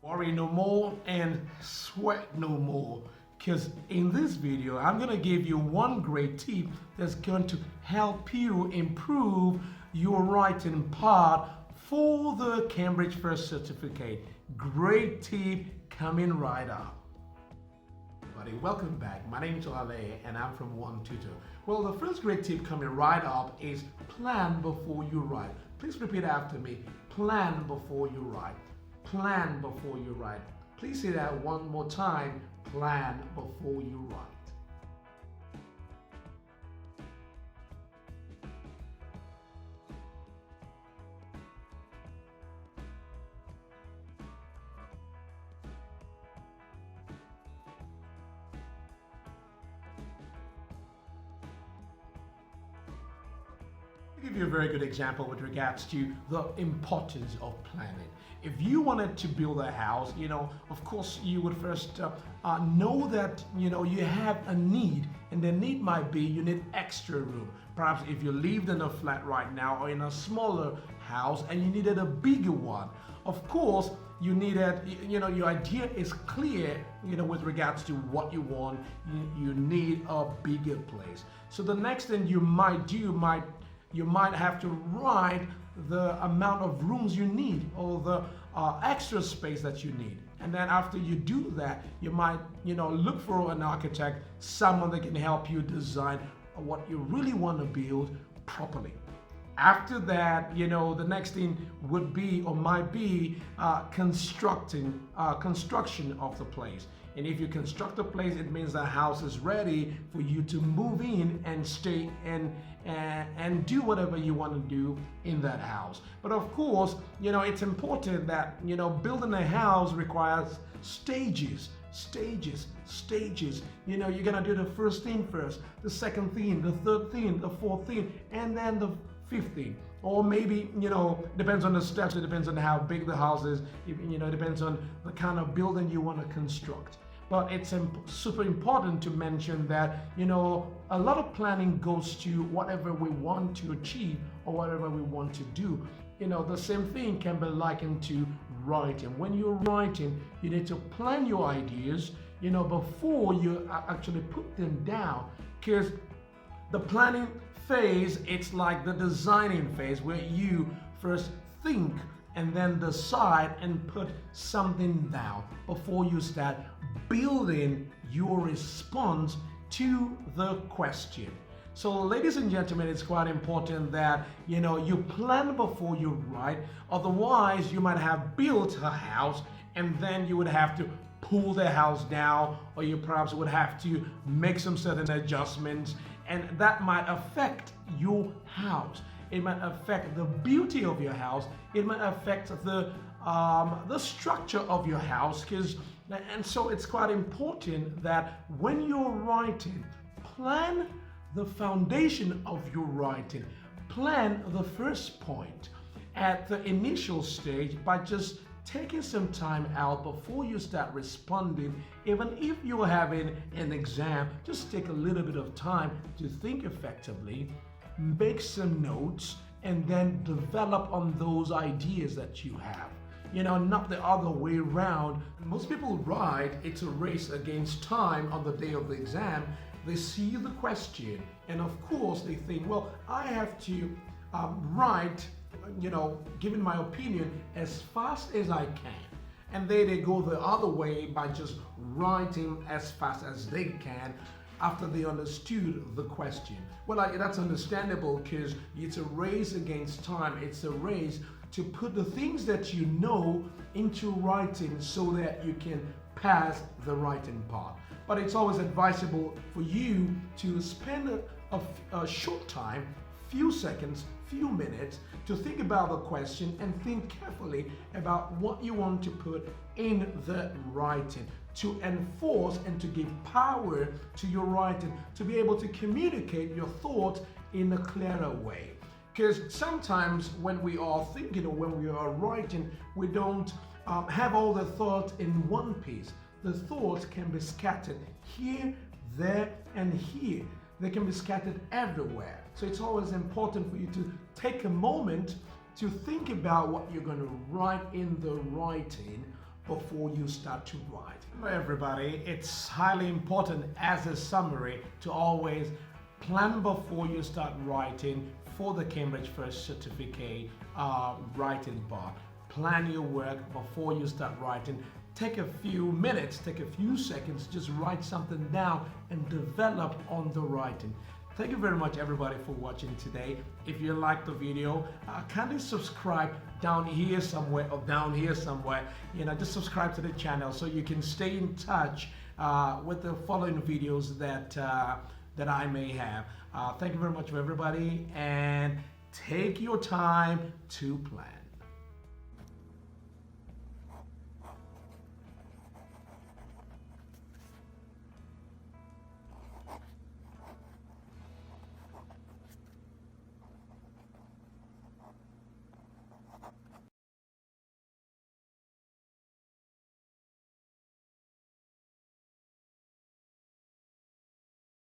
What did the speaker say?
Worry no more and sweat no more, because in this video I'm going to give you one great tip that's going to help you improve your writing part for the Cambridge First Certificate. Great tip coming right up. Everybody, welcome back. My name is Ale and I'm from Onetutor. Well, the first great tip coming right up is plan before you write. Please repeat after me. Plan before you write. Plan before you write. Please say that one more time. Plan before you write. I'll give you a very good example with regards to the importance of planning. If you wanted to build a house, of course you would first know that, you have a need, and the need might be you need extra room. Perhaps if you lived in a flat right now or in a smaller house and you needed a bigger one, of course you needed, your idea is clear, with regards to what you want. You need a bigger place. So the next thing you might do, you might have to write the amount of rooms you need or the extra space that you need. And then after you do that, you might, look for an architect, someone that can help you design what you really want to build properly. After that, the next thing would be or might be construction of the place. And if you construct a place, it means the house is ready for you to move in and stay and do whatever you want to do in that house. But of course, it's important that, building a house requires stages. You're gonna do the first thing first, the second thing, the third thing, the fourth thing, and then the fifth thing. Or maybe, depends on the steps, it depends on how big the house is, it depends on the kind of building you want to construct. But it's super important to mention that, a lot of planning goes to whatever we want to achieve or whatever we want to do. The same thing can be likened to writing. When you're writing, you need to plan your ideas, before you actually put them down, because the planning phase, it's like the designing phase where you first think and then decide and put something down before you start building your response to the question. So ladies and gentlemen, it's quite important that you plan before you write. Otherwise, you might have built a house and then you would have to pull the house down, or you perhaps would have to make some certain adjustments, and that might affect your house. It might affect the beauty of your house. It might affect the structure of your house. And so it's quite important that when you're writing, plan the foundation of your writing. Plan the first point at the initial stage by just taking some time out before you start responding. Even if you're having an exam, just take a little bit of time to think effectively, make some notes, and then develop on those ideas that you have. Not the other way around. Most people write, it's a race against time on the day of the exam. They see the question, and of course they think, well, I have to write, giving my opinion as fast as I can. And they go the other way by just writing as fast as they can after they understood the question. Well, that's understandable, because it's a race against time. It's a race to put the things that you know into writing so that you can pass the writing part. But it's always advisable for you to spend a short time, few seconds, few minutes, to think about the question and think carefully about what you want to put in the writing, to enforce and to give power to your writing, to be able to communicate your thoughts in a clearer way. Because sometimes when we are thinking or when we are writing, we don't have all the thoughts in one piece. The thoughts can be scattered here, there, and here. They can be scattered everywhere. So it's always important for you to take a moment to think about what you're going to write in the writing before you start to write. Hello everybody, it's highly important as a summary to always plan before you start writing for the Cambridge First Certificate writing bar. Plan your work before you start writing. Take a few minutes, take a few seconds, just write something down and develop on the writing. Thank you very much everybody for watching today. If you liked the video, kindly subscribe down here somewhere or down here somewhere. Just subscribe to the channel so you can stay in touch with the following videos that I may have. Thank you very much for everybody, and take your time to plan.